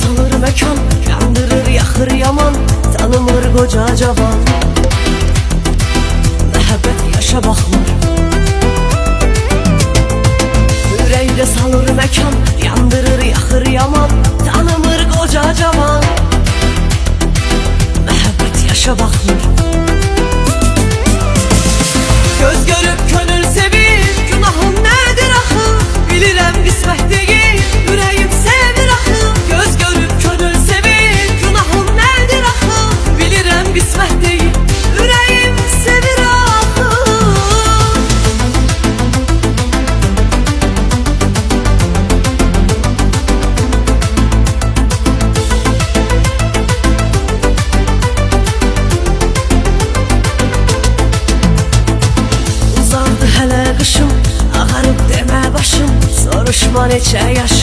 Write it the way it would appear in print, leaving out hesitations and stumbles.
salır mekan, yandırır yaxır yaman, tanımır qoca cavan. Məhəbbət yaşa baxmır. Ürəkdə salır mekan, yandırır yaxır yaman, tanımır qoca cavan. Məhəbbət yaşa baxmır. Göz görüp könül sevir, günahım nedir axı? Bilirəm qismət deyil, ürəyim sevir axı. Göz görüp könül sevir, günahım nedir axı? Bilirəm qismət deyil, ürəyim sevir axı. Uzandı hələ qışım, ağarıb demə başım, soruşma neçə yaşım.